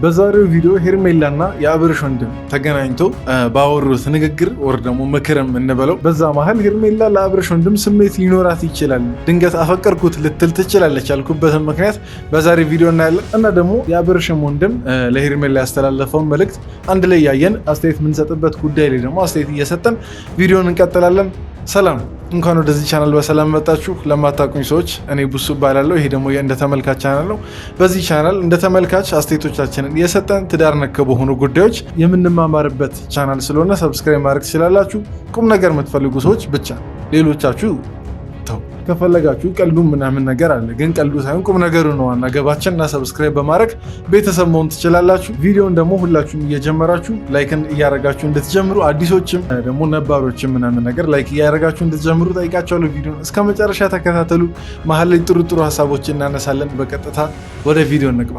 በዛሬው ቪዲዮ ሄርሜላና የአብርሽ ወንድም ተገናኝተው ባወሩት ንግግር ወር ደግሞ ምክርም እንበለው በዛ መሃል ሄርሜላ ለአብርሽ ወንድም ስሜት ሊኖራት ይችላል፣ ድንገት አፈቀርኩት ልትል ትችላለች ያልኩበትን ምክንያት በዛሬው ቪዲዮ እናያለን እና ደግሞ የአብርሽም ወንድም ለሄርሜላ ያስተላለፈውን መልእክት አንድ ላይ ያየን አስተያየት የምንሰጥበት ጉዳይ ላይ ደግሞ አስተያየት እየሰጠን ቪዲዮን እንቀጥላለን። ሰላም እንኳን ወደዚህ ቻናል በሰላም መጣችሁ። ለማታውቁኝ ሰዎች እኔ ቡሱ እባላለሁ። ይሄ ደግሞ እንደ ተመልካች ቻናል ነው። በዚህ ቻናል እንደ ተመልካች አስተያየቶቻችንን የሰጠን ትዳር ነክ በሆኑ ጉዳዮች የምንማማርበት ቻናል ስለሆነ ሰብስክራይብ ማድረግ ትችላላችሁ። ቁም ነገር የምትፈልጉ ሰዎች ብቻ፣ ሌሎቻችሁ ተው። ከፈለጋችሁ ቀልዱ ምናምን ነገር አለ፣ ግን ቀልዱ ሳይሆን ቁም ነገሩ ነው ዋና ገባችን እና ሰብስክራይብ በማድረግ ቤተሰብ መሆን ትችላላችሁ። ቪዲዮን ደግሞ ሁላችሁም እየጀመራችሁ ላይክን እያረጋችሁ እንድትጀምሩ፣ አዲሶችም ደግሞ ነባሮችም ምናምን ነገር ላይክ እያረጋችሁ እንድትጀምሩ ጠይቃችኋለሁ። ቪዲዮን እስከ መጨረሻ ተከታተሉ። መሀል ላይ ጥሩ ሀሳቦችን እናነሳለን። በቀጥታ ወደ ቪዲዮ እንግባ።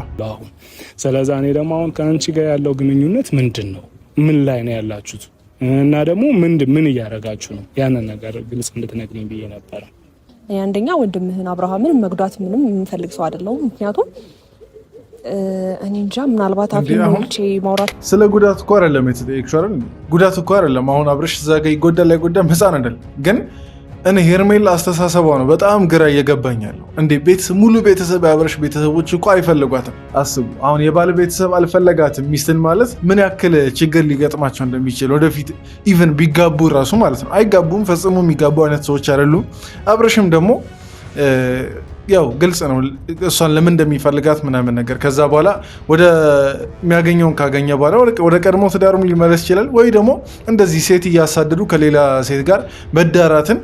ስለዛ እኔ ደግሞ አሁን ከአንቺ ጋር ያለው ግንኙነት ምንድን ነው? ምን ላይ ነው ያላችሁት? እና ደግሞ ምን እያረጋችሁ ነው? ያንን ነገር ግልጽ እንድትነግሪኝ ብዬ ነበረ። አንደኛ ወንድምህን አብርሃምን መጉዳት ምንም የምፈልግ ሰው አይደለሁም። ምክንያቱም እኔ እንጃ ምናልባት አፍንጮቼ ማውራት ስለ ጉዳት እኮ አይደለም የተጠየቅሽው አይደል? ጉዳት እኮ አይደለም። አሁን አብርሽ እዛ ጋር ይጎዳል አይጎዳም ህፃን አይደለም። ግን እኔ ሄርሜላ አስተሳሰቧ ነው በጣም ግራ እየገባኝ ያለው። እንዴ ሙሉ ቤተሰብ የአብርሽ ቤተሰቦች እኮ አይፈልጓትም። አስቡ አሁን የባል ቤተሰብ አልፈለጋትም ሚስትን ማለት ምን ያክል ችግር ሊገጥማቸው እንደሚችል ወደፊት ኢቨን ቢጋቡ ራሱ ማለት ነው። አይጋቡም፣ ፈጽሞ የሚጋቡ አይነት ሰዎች አይደሉም። አብርሽም ደግሞ ያው ግልጽ ነው እሷን ለምን እንደሚፈልጋት ምናምን ነገር። ከዛ በኋላ ወደ የሚያገኘውን ካገኘ በኋላ ወደ ቀድሞ ትዳሩም ሊመለስ ይችላል፣ ወይ ደግሞ እንደዚህ ሴት እያሳደዱ ከሌላ ሴት ጋር መዳራትን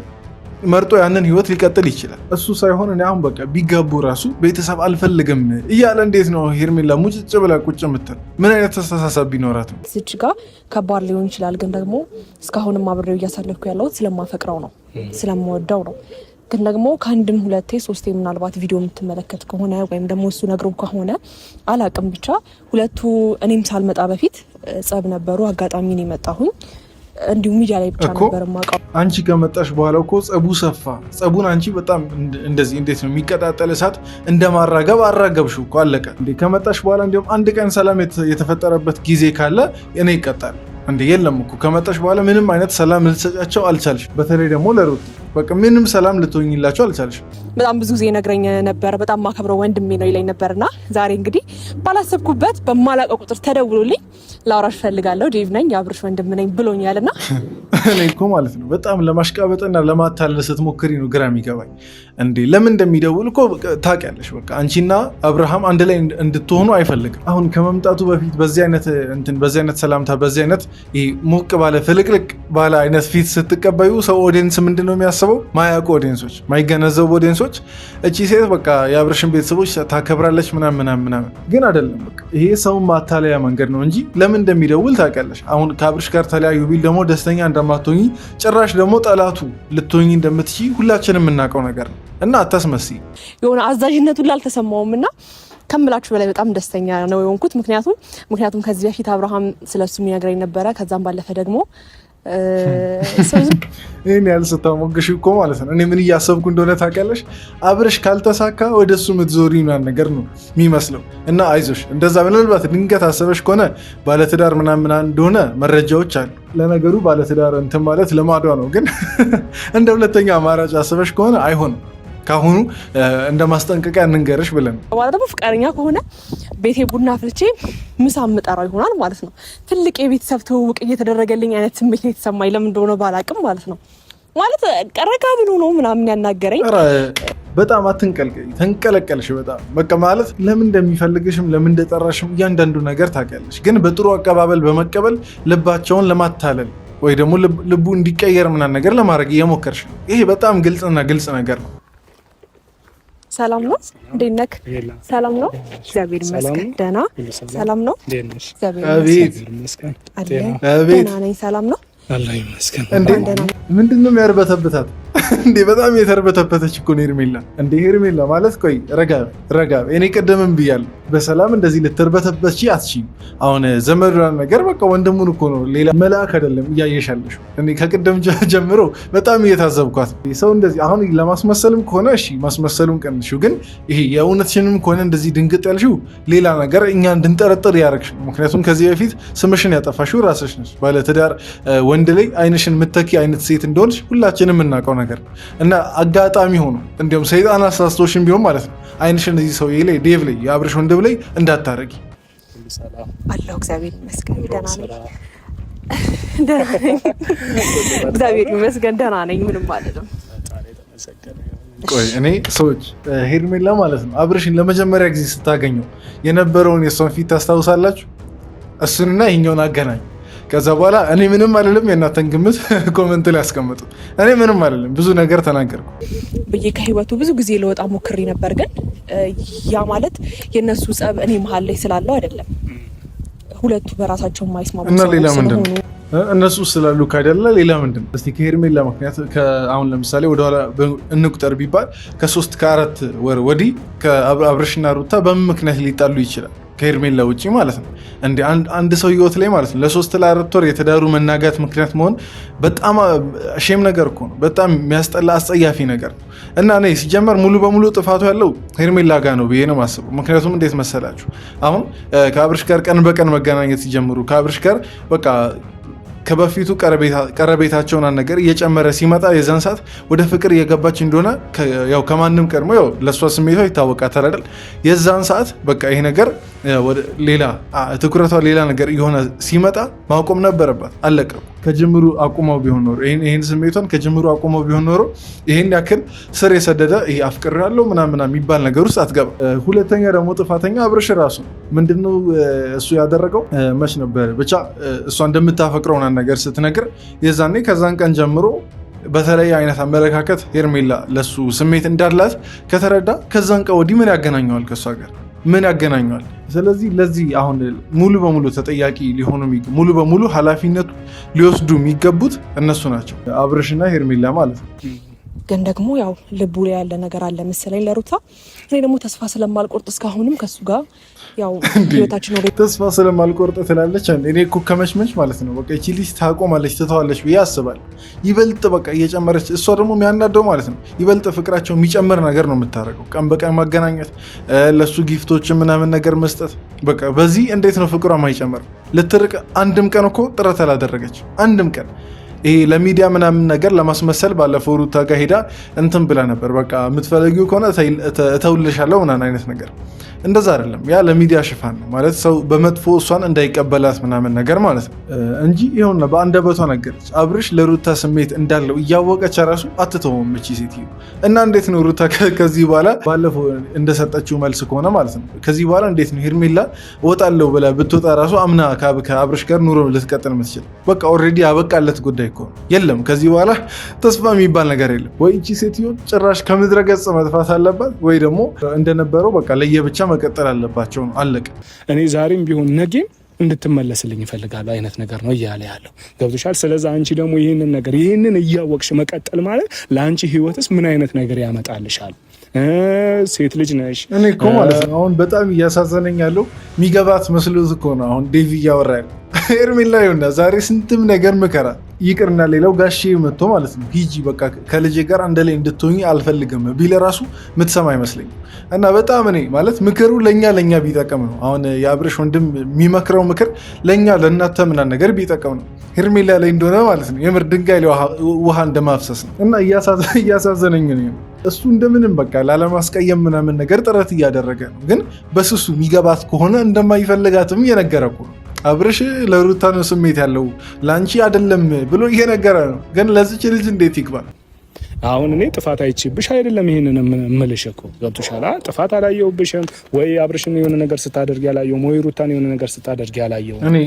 መርጦ ያንን ህይወት ሊቀጥል ይችላል። እሱ ሳይሆን እኔ አሁን በቃ ቢጋቡ ራሱ ቤተሰብ አልፈልግም እያለ እንዴት ነው ሄርሜላ ሙጭጭ ብላ ቁጭ የምትል? ምን አይነት ተስተሳሰብ ቢኖራት ነው? እዚች ጋር ከባድ ሊሆን ይችላል፣ ግን ደግሞ እስካሁንም አብሬው እያሳለፍኩ ያለሁት ስለማፈቅረው ነው፣ ስለምወደው ነው። ግን ደግሞ ከአንድም ሁለቴ ሶስቴ ምናልባት ቪዲዮ የምትመለከት ከሆነ ወይም ደግሞ እሱ ነግሮ ከሆነ አላቅም፣ ብቻ ሁለቱ እኔም ሳልመጣ በፊት ጸብ ነበሩ። አጋጣሚ ነው የመጣሁኝ፣ እንዲሁ ሚዲያ ላይ ብቻ ነበር የማውቀው። አንቺ ከመጣሽ በኋላ እኮ ጸቡ ሰፋ። ጸቡን አንቺ በጣም እንደዚህ እንዴት ነው የሚቀጣጠል እሳት እንደማራገብ አራገብሽው እኮ አለቀ። እንዴ ከመጣሽ በኋላ እንዲሁም አንድ ቀን ሰላም የተፈጠረበት ጊዜ ካለ እኔ ይቀጣል እንዴ? የለም እኮ ከመጣሽ በኋላ ምንም አይነት ሰላም ልትሰጫቸው አልቻልሽ። በተለይ ደግሞ ለሩት በቃ ምንም ሰላም ልትሆኝላቸው አልቻልሽ። በጣም ብዙ ጊዜ ነግረኝ ነበር፣ በጣም ማከብረው ወንድሜ ነው ይለኝ ነበርና ዛሬ እንግዲህ ባላሰብኩበት በማላውቀው ቁጥር ተደውሎልኝ ላውራሽ ፈልጋለሁ ዴቭ ነኝ የአብርሽ ወንድም ነኝ ብሎኛልና እኔ እኮ ማለት ነው በጣም ለማሽቃበጥና ለማታለል ስትሞክሪ ነው ግራ የሚገባኝ። እንዴ ለምን እንደሚደውል እኮ ታውቂያለሽ። በቃ አንቺና አብርሃም አንድ ላይ እንድትሆኑ አይፈልግም። አሁን ከመምጣቱ በፊት በዚህ አይነት ሰላምታ በዚህ አይነት ሞቅ ባለ ፍልቅልቅ ባለ አይነት ፊት ስትቀበዩ ሰው ኦዲየንስ ምንድን ነው የሚያስበው? ማያውቁ ኦዲየንሶች፣ ማይገነዘቡ ኦዲየንሶች እቺ ሴት በቃ የአብርሽን ቤተሰቦች ታከብራለች ምናምን ግን አይደለም። በቃ ይሄ ሰው ማታለያ መንገድ ነው እንጂ ለምን እንደሚደውል ታውቂያለሽ። አሁን ከአብርሽ ጋር ተለያዩ ቢል ደግሞ ደስተኛ እንደማትሆኚ ጭራሽ ደግሞ ጠላቱ ልትሆኚ እንደምትችይ ሁላችንም የምናውቀው ነገር ነው እና አታስመስይ። የሆነ አዛዥነቱን ላልተሰማውም እና ከምላችሁ በላይ በጣም ደስተኛ ነው የሆንኩት። ምክንያቱም ከዚህ በፊት አብርሃም ስለሱ የሚነግረኝ ነበረ። ከዛም ባለፈ ደግሞ ይህን ያህል ስታሞግሽ እኮ ማለት ነው እኔ ምን እያሰብኩ እንደሆነ ታውቂያለሽ? አብርሽ ካልተሳካ ወደ እሱ ምትዞሪ ምናምን ነገር ነው የሚመስለው። እና አይዞሽ፣ እንደዛ ምናልባት ድንገት አሰበሽ ከሆነ ባለትዳር ምናምን እንደሆነ መረጃዎች አሉ። ለነገሩ ባለትዳር እንትን ማለት ልማዷ ነው፣ ግን እንደ ሁለተኛ አማራጭ አሰበሽ ከሆነ አይሆንም። ካሁኑ እንደ ማስጠንቀቂያ እንንገርሽ ብለን በኋላ ደግሞ ፍቃደኛ ከሆነ ቤቴ ቡና አፍልቼ ምሳ የምጠራው ይሆናል ማለት ነው። ትልቅ የቤተሰብ ትውውቅ እየተደረገልኝ አይነት ስሜት ነው የተሰማኝ። ለምን እንደሆነ ባላቅም ማለት ነው። ማለት ቀረጋ ብሎ ነው ምናምን ያናገረኝ። በጣም አትንቀልቀይ፣ ተንቀለቀልሽ በጣም በቃ ማለት ለምን እንደሚፈልግሽም ለምን እንደጠራሽም እያንዳንዱ ነገር ታውቂያለሽ። ግን በጥሩ አቀባበል በመቀበል ልባቸውን ለማታለል ወይ ደግሞ ልቡ እንዲቀየር ምናምን ነገር ለማድረግ እየሞከርሽ ነው። ይሄ በጣም ግልጽ ነገር ነው። ሰላም ነው? እንዴት ነህ? ሰላም ነው? እግዚአብሔር ይመስገን ደህና። ሰላም ነው? አቤት ደህና ነኝ። ሰላም ነው? አላህ ይመስገን። ምንድን ነው የሚያርበተብታት? እንዴ በጣም የተርበተበተች እኮ ነው ሄርሜላ። እንዴ ሄርሜላ ማለት ቆይ ረጋ እኔ ቀደምም ብያለሁ፣ በሰላም እንደዚህ ልትርበተበች አትችይም። አሁን ዘመዷን ነገር በቃ ወንድሙን እኮ ነው ሌላ መልአክ አይደለም እያየሻለሽ። እኔ ከቅደም ጀምሮ በጣም እየታዘብኳት ሰው እንደዚህ አሁን ለማስመሰልም ከሆነ እሺ ማስመሰሉን ቀንሽው፣ ግን ይሄ የእውነትሽንም ከሆነ እንደዚህ ድንግጥ ያልሽው ሌላ ነገር እኛ እንድንጠረጥር ያደረግሽ ነው። ምክንያቱም ከዚህ በፊት ስምሽን ያጠፋሽው ራስሽ ነሽ። ባለትዳር ወንድ ላይ አይንሽን ምተኪ አይነት ሴት እንደሆንሽ ሁላችንም የምናውቀው ነገር እና አጋጣሚ ሆኖ እንዲሁም ሰይጣን አሳስቶሽን ቢሆን ማለት ነው አይንሽን እዚህ ሰውዬ ላይ ዴቭ ላይ የአብርሽ ወንድም ላይ እንዳታረጊ። አላሁ እግዚአብሔር ይመስገን ደህና ነኝ። እግዚአብሔር ይመስገን ደህና ነኝ። ምንም አይደለም። ቆይ እኔ ሰዎች ሄርሜላ ማለት ነው አብርሽን ለመጀመሪያ ጊዜ ስታገኘው የነበረውን የሷን ፊት ታስታውሳላችሁ? እሱንና ይሄኛውን አገናኝ። ከዛ በኋላ እኔ ምንም አይደለም፣ የእናንተን ግምት ኮመንት ላይ ያስቀምጡ። እኔ ምንም አይደለም ብዙ ነገር ተናገርኩ ብዬ ከህይወቱ ብዙ ጊዜ ለወጣ ሞክሬ ነበር። ግን ያ ማለት የነሱ ጸብ እኔ መሀል ላይ ስላለው አይደለም። ሁለቱ በራሳቸው የማይስማሙ እና ሌላ ምንድን ነው እነሱ ስላሉ ካይደለ ሌላ ምንድን ነው? እስቲ ከሄርሜላ ምክንያት አሁን ለምሳሌ ወደኋላ እንቁጠር ቢባል ከ3 ከ4 ወር ወዲህ ከአብርሽና ሩታ በምን ምክንያት ሊጣሉ ይችላል? ከሄርሜላ ውጪ ማለት ነው። እንደ አንድ ሰው ህይወት ላይ ማለት ነው ለ3 ለ4 ወር የተዳሩ መናጋት ምክንያት መሆን በጣም ሼም ነገር እኮ ነው። በጣም የሚያስጠላ አስጸያፊ ነገር ነው። እና እኔ ሲጀመር ሙሉ በሙሉ ጥፋቱ ያለው ሄርሜላ ጋር ነው ብዬ ነው የማስበው። ምክንያቱም እንዴት መሰላችሁ አሁን ከአብርሽ ጋር ቀን በቀን መገናኘት ሲጀምሩ ከአብርሽ ጋር በቃ ከበፊቱ ቀረቤታቸውን ነገር እየጨመረ ሲመጣ የዛን ሰዓት ወደ ፍቅር እየገባች እንደሆነ ያው ከማንም ቀድሞ ያው ለእሷ ስሜቷ ይታወቃታል አይደል? የዛን ሰዓት በቃ ይሄ ነገር ሌላ ትኩረቷ ሌላ ነገር እየሆነ ሲመጣ ማቆም ነበረባት። አለቀ። ከጅምሩ አቁመው ቢሆን ኖሮ ይሄን ስሜቷን ከጅምሩ አቁመው ቢሆን ኖሮ ይሄን ያክል ስር የሰደደ ይሄ አፍቅር ያለው ምናምን የሚባል ነገር ውስጥ አትገባ። ሁለተኛ ደግሞ ጥፋተኛ አብርሽ ራሱ ምንድነው እሱ ያደረገው መች ነበር ብቻ እሷ እንደምታፈቅረው ነገር ስትነግር የዛኔ ከዛን ቀን ጀምሮ በተለይ አይነት አመለካከት ሄርሜላ ለሱ ስሜት እንዳላት ከተረዳ ከዛን ቀን ወዲህ ምን ያገናኘዋል ከእሷ ጋር? ምን ያገናኘዋል? ስለዚህ ለዚህ አሁን ሙሉ በሙሉ ተጠያቂ ሊሆኑ ሙሉ በሙሉ ኃላፊነቱ ሊወስዱ የሚገቡት እነሱ ናቸው፣ አብርሽና ሄርሜላ ማለት ነው። ግን ደግሞ ያው ልቡ ላይ ያለ ነገር አለ መሰለኝ ለሩታ። እኔ ደግሞ ተስፋ ስለማልቆርጥ እስካሁንም ከሱ ጋር ያው ህይወታችን ነው። ተስፋ ስለማልቆርጥ ትላለች። እኔ እኮ ከመችመች ማለት ነው በቃ እቺ ልጅ ታቆማለች ትተዋለች ብዬ አስባለሁ። ይበልጥ በቃ እየጨመረች እሷ ደግሞ የሚያናደው ማለት ነው ይበልጥ ፍቅራቸው የሚጨምር ነገር ነው የምታደርገው። ቀን በቀን ማገናኘት፣ ለሱ ጊፍቶችን ምናምን ነገር መስጠት። በቃ በዚህ እንዴት ነው ፍቅሯ ማይጨምር? ልትርቅ አንድም ቀን እኮ ጥረት አላደረገች አንድም ቀን። ይሄ ለሚዲያ ምናምን ነገር ለማስመሰል ባለፈው ሩታ ጋር ሄዳ እንትን ብላ ነበር። በቃ የምትፈልጊው ከሆነ እተውልሻለሁ ምናምን አይነት ነገር። እንደዛ አይደለም። ያ ለሚዲያ ሽፋን ነው ማለት ሰው በመጥፎ እሷን እንዳይቀበላት ምናምን ነገር ማለት ነው እንጂ ይኸውና በአንደበቷ ነገረች። አብርሽ ለሩታ ስሜት እንዳለው እያወቀች ራሱ አትተውም እቺ ሴትዮ። እና እንዴት ነው ሩታ ከዚህ በኋላ ባለፈው እንደሰጠችው መልስ ከሆነ ማለት ነው ከዚህ በኋላ እንዴት ነው ሄርሜላ እወጣለሁ ብላ ብትወጣ ራሱ አምና ከአብርሽ ጋር ኑሮ ልትቀጥል የምትችል? በቃ ኦልሬዲ ያበቃለት ጉዳይ እኮ የለም። ከዚህ በኋላ ተስፋ የሚባል ነገር የለም። ወይ እቺ ሴትዮ ጭራሽ ከምድረ ገጽ መጥፋት አለባት ወይ ደግሞ እንደነበረው በቃ ለየብቻ መቀጠል አለባቸው ነው። አለቀ። እኔ ዛሬም ቢሆን ነገም እንድትመለስልኝ ይፈልጋሉ አይነት ነገር ነው እያለ ያለው ገብቶሻል። ስለዚህ አንቺ ደግሞ ይህንን እያወቅሽ መቀጠል ማለት ለአንቺ ህይወትስ ምን አይነት ነገር ያመጣልሻል? ሴት ልጅ ነሽ። እኔ እኮ ማለት ነው አሁን በጣም እያሳዘነኝ ያለው የሚገባት መስሎት እኮ ነው አሁን ዴቪ እያወራ ያለው ሄርሜላ ይሆና ዛሬ ስንትም ነገር ምከራ ይቅርና ሌላው ጋሼ መጥቶ ማለት ነው ሂጂ በቃ ከልጄ ጋር አንድ ላይ እንድትሆኚ አልፈልግም ቢል ራሱ ምትሰማ አይመስለኝም። እና በጣም እኔ ማለት ምክሩ ለኛ ቢጠቀም ነው። አሁን የአብርሽ ወንድም የሚመክረው ምክር ለኛ ለእናንተ ምናምን ነገር ቢጠቀም ነው። ሄርሜላ ላይ እንደሆነ ማለት ነው የምር ድንጋይ ላይ ውሃ እንደማፍሰስ ነው። እና እያሳዘነኝ ነው እሱ እንደምንም በቃ ላለማስቀየም ምናምን ነገር ጥረት እያደረገ ነው። ግን በስሱ የሚገባት ከሆነ እንደማይፈልጋትም እየነገረ እኮ ነው። አብርሽ ለሩታ ነው ስሜት ያለው ለአንቺ አይደለም ብሎ እየነገረ ነው። ግን ለዚች ልጅ እንዴት ይግባል? አሁን እኔ ጥፋት አይችብሽ አይደለም ይሄንን እምልሽ እኮ ገብቶሻል። ጥፋት አላየሁብሽም ወይ አብርሽን የሆነ ነገር ስታደርግ ያላየሁም ወይ ሩታን የሆነ ነገር ስታደርግ ያላየሁም። እኔ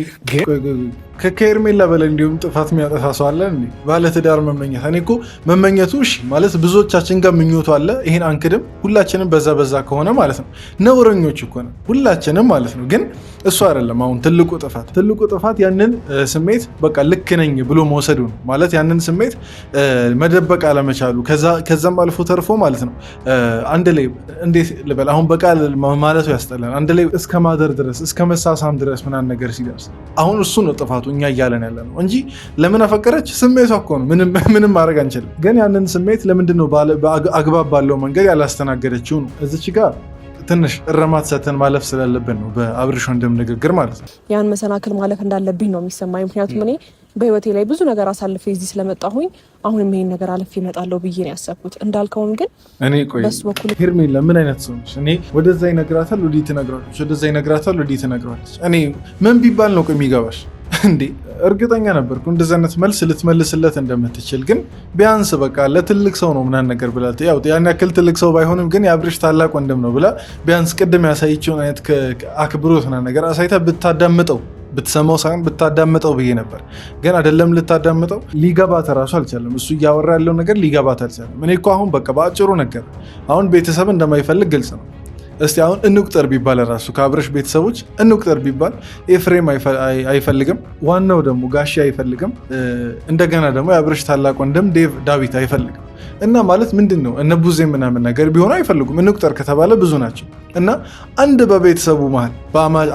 ከሄርሜላ በላይ እንዲሁም ጥፋት የሚያጠፋ ሰው አለ እንዴ? ባለትዳር መመኘት። እኔ እኮ መመኘቱ እሺ ማለት ብዙዎቻችን ጋር ምኞቱ አለ። ይሄን አንክድም። ሁላችንም በዛ ከሆነ ማለት ነው ነውረኞች እኮ ነው ሁላችንም ማለት ነው። ግን እሱ አይደለም አሁን ትልቁ ጥፋት ያንን ስሜት በቃ ልክ ነኝ ብሎ መውሰዱ ነው ማለት ያንን ስሜት መደበቅ አለመቻል እየቻሉ ከዛም አልፎ ተርፎ ማለት ነው አንድ ላይ እንዴት ልበል አሁን በቃል ማለቱ ያስጠላል። አንድ ላይ እስከ ማደር ድረስ እስከ መሳሳም ድረስ ምናምን ነገር ሲደርስ አሁን እሱ ነው ጥፋቱ እኛ እያለን ያለ ነው እንጂ ለምን አፈቀረች ስሜቷ እኮ ነው። ምንም ማድረግ አንችልም። ግን ያንን ስሜት ለምንድን ነው አግባብ ባለው መንገድ ያላስተናገደችው ነው። እዚች ጋር ትንሽ እረማት ሰተን ማለፍ ስላለብን ነው በአብርሽ ወንድም ንግግር ማለት ነው። ያን መሰናክል ማለፍ እንዳለብኝ ነው የሚሰማኝ። ምክንያቱም እኔ በህይወቴ ላይ ብዙ ነገር አሳልፌ እዚህ ስለመጣሁኝ አሁንም ይሄን ነገር አልፌ እመጣለሁ ብዬ ነው ያሰብኩት። እንዳልከውም ግን እኔ ቆይ ሄርሜላ ምን አይነት ሰው ነች? እኔ ወደዛ ይነግራታል ወዲህ ትነግራለች፣ ወደዛ ይነግራታል ወዲህ ትነግራለች። እኔ ምን ቢባል ነው የሚገባሽ እንዴ? እርግጠኛ ነበርኩ እንደዚህ አይነት መልስ ልትመልስለት እንደምትችል። ግን ቢያንስ በቃ ለትልቅ ሰው ነው ምናምን ነገር ብላ ያው ያን ያክል ትልቅ ሰው ባይሆንም ግን የአብርሽ ታላቅ ወንድም ነው ብላ ቢያንስ ቅድም ያሳየችውን አይነት አክብሮት ምናምን ነገር አሳይታ ብታዳምጠው ብትሰማው ሳይሆን ብታዳምጠው ብዬ ነበር። ግን አይደለም ልታዳምጠው ሊገባት እራሱ አልቻለም። እሱ እያወራ ያለው ነገር ሊገባት አልቻለም። እኔ እኮ አሁን በቃ በአጭሩ ነገር አሁን ቤተሰብ እንደማይፈልግ ግልጽ ነው። እስቲ አሁን እንቁጠር ቢባል ራሱ ከአብርሽ ቤተሰቦች እንቁጠር ቢባል ኤፍሬም አይፈልግም፣ ዋናው ደግሞ ጋሼ አይፈልግም፣ እንደገና ደግሞ የአብርሽ ታላቅ ወንድም ዳዊት አይፈልግም። እና ማለት ምንድን ነው እነ ቡዜ ምናምን ነገር ቢሆኑ አይፈልጉም። እንቁጠር ከተባለ ብዙ ናቸው። እና አንድ በቤተሰቡ መሀል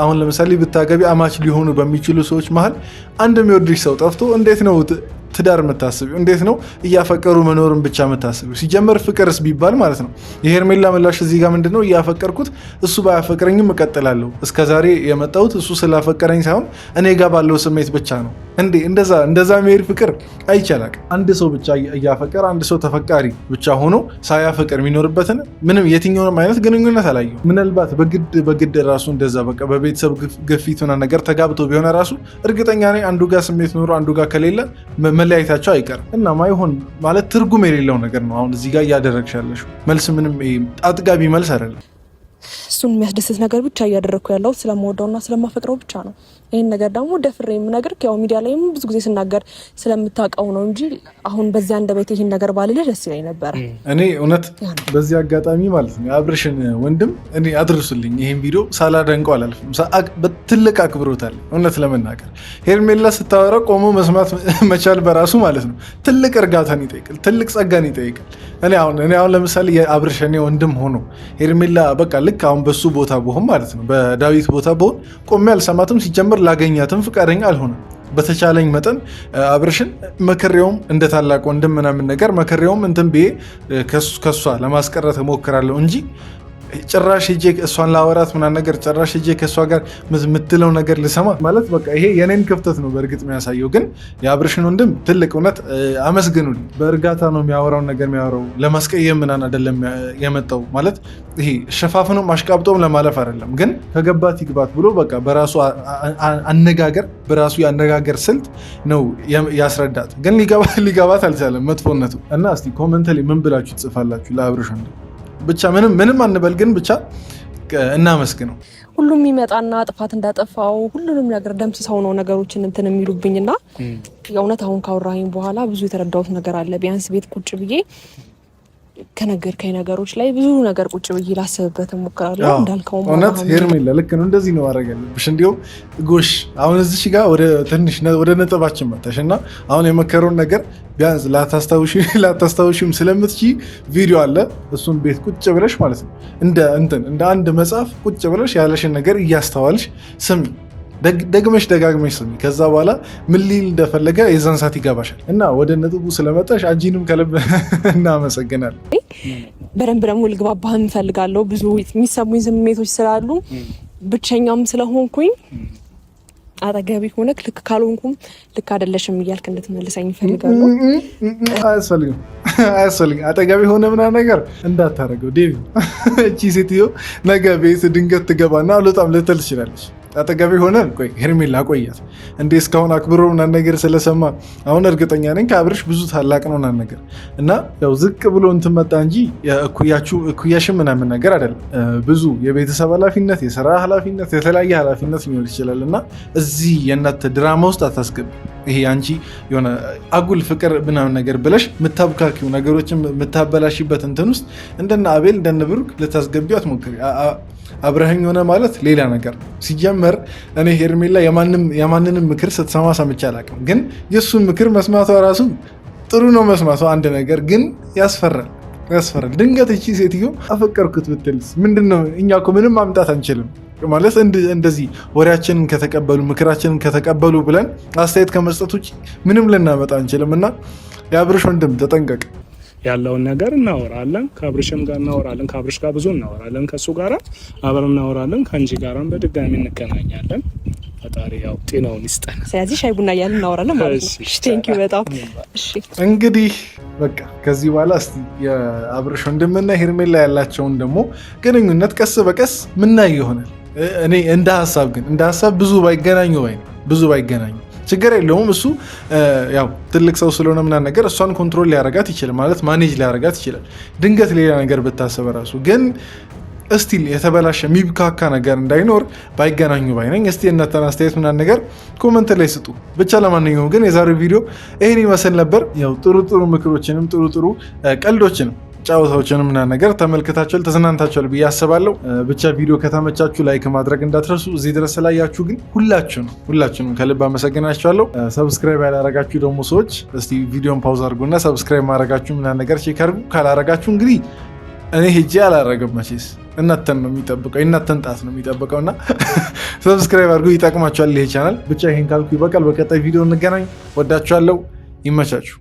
አሁን ለምሳሌ ብታገቢ አማች ሊሆኑ በሚችሉ ሰዎች መሀል አንድ የሚወድሽ ሰው ጠፍቶ እንዴት ነው ትዳር የምታስቢው? እንዴት ነው እያፈቀሩ መኖርን ብቻ የምታስቢው? ሲጀመር ፍቅርስ ቢባል ማለት ነው የሄርሜላ ምላሽ እዚህ ጋር ምንድን ነው? እያፈቀርኩት እሱ ባያፈቅረኝም እቀጥላለሁ። እስከዛሬ የመጣሁት እሱ ስላፈቀረኝ ሳይሆን እኔ ጋር ባለው ስሜት ብቻ ነው። እንዴ እንደዛ መሄድ ፍቅር አይቻላል። አንድ ሰው ብቻ እያፈቀረ አንድ ሰው ተፈቃሪ ብቻ ሆኖ ሳያፈቅር የሚኖርበትን ምንም የትኛውንም አይነት ግንኙነት አላየሁም። ምናልባት በግድ ራሱ እንደዛ በቃ በቤተሰብ ግፊት ሆና ነገር ተጋብቶ ቢሆን ራሱ እርግጠኛ ነኝ አንዱ ጋር ስሜት ኖሮ አንዱ ጋር ከሌለ መለያየታቸው አይቀርም። እና ማይሆን ማለት ትርጉም የሌለው ነገር ነው አሁን እዚህ ጋር እያደረግሽ ያለሽው። መልስ ምንም አጥጋቢ መልስ አይደለም። እሱን የሚያስደስት ነገር ብቻ እያደረግኩ ያለው ስለምወደውና ስለማፈቅረው ብቻ ነው። ይህን ነገር ደግሞ ደፍሬ የምነግርህ ያው ሚዲያ ላይም ብዙ ጊዜ ስናገር ስለምታውቀው ነው እንጂ አሁን በዚያ አንደበቴ ይህን ነገር ባልልህ ደስ ይለኝ ነበር። እኔ እውነት በዚህ አጋጣሚ ማለት ነው የአብርሽን ወንድም እኔ አድርሱልኝ ይህን ቪዲዮ ሳላደንቀው አላልፍም። ትልቅ አክብሮታል። እውነት ለመናገር ሄርሜላ ስታወራ ቆሞ መስማት መቻል በራሱ ማለት ነው ትልቅ እርጋታን ይጠይቃል፣ ትልቅ ጸጋን ይጠይቃል። እኔ አሁን ለምሳሌ የአብርሽ እኔ ወንድም ሆኖ ሄርሜላ በቃ ልክ አሁን በሱ ቦታ ብሆን ማለት ነው በዳዊት ቦታ ብሆን ቆሜ አልሰማትም። ሲጀምር ላገኛትም ፍቃደኛ አልሆነም። በተቻለኝ መጠን አብርሽን መከሬውም እንደ ታላቅ ወንድም ምናምን ነገር መከሬውም እንትን ብዬ ከሷ ለማስቀረት እሞክራለሁ እንጂ ጭራሽ ሄጄ እሷን ላወራት ምናምን ነገር ጭራሽ ሄጄ ከእሷ ጋር የምትለው ነገር ልሰማ ማለት በቃ ይሄ የኔን ክፍተት ነው በእርግጥ የሚያሳየው። ግን የአብርሽን ወንድም ትልቅ እውነት አመስግኑልኝ። በእርጋታ ነው የሚያወራውን ነገር የሚያወራው። ለማስቀየም ምናምን አይደለም የመጣው ማለት ይሄ ሸፋፍኖም አሽቃብጦም ለማለፍ አይደለም። ግን ከገባት ይግባት ብሎ በቃ በራሱ አነጋገር በራሱ የአነጋገር ስልት ነው ያስረዳት። ግን ሊገባት አልቻለም መጥፎነቱ። እና እስቲ ኮመንት ላይ ምን ብላችሁ ትጽፋላችሁ ለአብርሽ ወንድም? ብቻ ምንም አንበል፣ ግን ብቻ እናመስግነው። ሁሉም ይመጣና ጥፋት እንዳጠፋው ሁሉንም ነገር ደምስሰው ነው ነገሮችን እንትን የሚሉብኝና የእውነት አሁን ካወራኝ በኋላ ብዙ የተረዳሁት ነገር አለ። ቢያንስ ቤት ቁጭ ብዬ ከነገርከኝ ነገሮች ላይ ብዙ ነገር ቁጭ ብዬ ላስብበት እሞክራለሁ። እንዳልከው እውነት ሄርሜላ ልክ ነው። እንደዚህ ነው ማድረግ ያለብሽ። እንዲሁም ጎሽ አሁን እዚህ ጋር ወደ ነጥባችን መጣሽ እና አሁን የመከረውን ነገር ቢያንስ ላታስታውሺም ስለምትችይ ቪዲዮ አለ። እሱን ቤት ቁጭ ብለሽ ማለት ነው እንደ አንድ መጽሐፍ ቁጭ ብለሽ ያለሽን ነገር እያስተዋልሽ ስሚ፣ ደጋግመሽ ስሚ። ከዛ በኋላ ምን ሊል እንደፈለገ የዛን ሰዓት ይገባሻል። እና ወደ ነጥቡ ስለመጣሽ አንቺንም ከልብ እናመሰግናለን። በደንብ ደግሞ ልግባባህ እንፈልጋለሁ። ብዙ የሚሰሙኝ ስሜቶች ስላሉ ብቸኛም ስለሆንኩኝ አጠገቢ ሆነክ ልክ ካልሆንኩም ልክ አይደለሽም እያልክ እንድትመልሰኝ እፈልጋለሁ። አያስፈልግም። አጠገቢ ሆነ ምናምን ነገር እንዳታረገው ዴቪ። እቺ ሴትዮ ነገ ቤት ድንገት ትገባና አልወጣም ልትል ትችላለች። አጠገቢ ሆነ ቆይ ሄርሜላ ቆያት እንዴ እስካሁን አክብሮ ምናምን ነገር ስለሰማ አሁን እርግጠኛ ነኝ ከአብርሽ ብዙ ታላቅ ነው ምናምን ነገር እና ያው ዝቅ ብሎ እንትን መጣ እንጂ እኩያሽም ምናምን ነገር አይደለም። ብዙ የቤተሰብ ኃላፊነት፣ የስራ ኃላፊነት፣ የተለያየ ኃላፊነት ሊኖር ይችላል እና እዚህ የእናት ድራማ ውስጥ አታስገቢ። ይሄ አንቺ የሆነ አጉል ፍቅር ምናምን ነገር ብለሽ የምታብካኪው ነገሮችን የምታበላሽበት እንትን ውስጥ እንደነ አቤል እንደነ ብሩክ ልታስገቢው አትሞክሪ። አብረኸኝ ሆነ ማለት ሌላ ነገር ሲጀመር። እኔ ሄርሜላ የማንንም ምክር ስትሰማ ሰምቼ አላውቅም፣ ግን የእሱን ምክር መስማቷ ራሱ ጥሩ ነው መስማቱ አንድ ነገር ግን ያስፈራል። ድንገት እቺ ሴትዮ አፈቀርኩት ብትልስ ምንድነው? እኛ እኮ ምንም ማምጣት አንችልም ማለት እንደዚህ ወሬያችንን ከተቀበሉ ምክራችንን ከተቀበሉ ብለን አስተያየት ከመስጠት ውጭ ምንም ልናመጣ አንችልም። እና የአብርሽ ወንድም ተጠንቀቅ። ያለውን ነገር እናወራለን፣ ከአብርሽም ጋር እናወራለን፣ ከአብርሽ ጋር ብዙ እናወራለን፣ ከሱ ጋር አብረን እናወራለን፣ ከአንቺ ጋርም በድጋሚ እንገናኛለን። ፈጣሪ ያው ጤናውን ይስጠን። ስለዚህ ሻይ ቡና እያልን እናወራለን ማለት ነው። እሺ ቴንኪው በጣም እሺ። እንግዲህ በቃ ከዚህ በኋላ እስቲ የአብርሽ ወንድምና ሄርሜላ ያላቸውን ደግሞ ግንኙነት ቀስ በቀስ ምናይ ይሆናል። እኔ እንደ ሀሳብ ብዙ ባይገናኙ ችግር የለውም። እሱ ያው ትልቅ ሰው ስለሆነ ምናምን ነገር እሷን ኮንትሮል ሊያረጋት ይችላል ማለት ማኔጅ ሊያረጋት ይችላል። ድንገት ሌላ ነገር ብታሰበ ራሱ ግን እስቲል የተበላሸ የሚብካካ ነገር እንዳይኖር ባይገናኙ ባይነኝ። እስቲ እናንተን አስተያየት ምናምን ነገር ኮመንት ላይ ስጡ። ብቻ ለማንኛውም ግን የዛሬው ቪዲዮ ይህን ይመስል ነበር። ያው ጥሩ ምክሮችንም ጥሩ ቀልዶችንም ጫወታዎችን ምናምን ነገር ተመልክታችኋል፣ ተዝናንታችኋል ብዬ አስባለሁ። ብቻ ቪዲዮ ከተመቻችሁ ላይክ ማድረግ እንዳትረሱ። እዚህ ድረስ ስላያችሁ ግን ሁላችሁንም ከልብ አመሰግናችኋለሁ። ሰብስክራይብ ያላረጋችሁ ደግሞ ሰዎች እስቲ ቪዲዮን ፓውዝ አድርጉና ሰብስክራይብ ማድረጋችሁ ምናምን ነገር ቼክ አድርጉ። ካላረጋችሁ እንግዲህ እኔ ሄጄ አላረግም መቼስ እናንተን ነው የሚጠብቀው፣ እናንተን ጣት ነው የሚጠብቀው እና ሰብስክራይብ አድርጉ፣ ይጠቅማችኋል ይሄ ቻናል። ብቻ ይሄን ካልኩ ይበቃል። በቀጣይ ቪዲዮ እንገናኝ። ወዳችኋለሁ። ይመቻችሁ።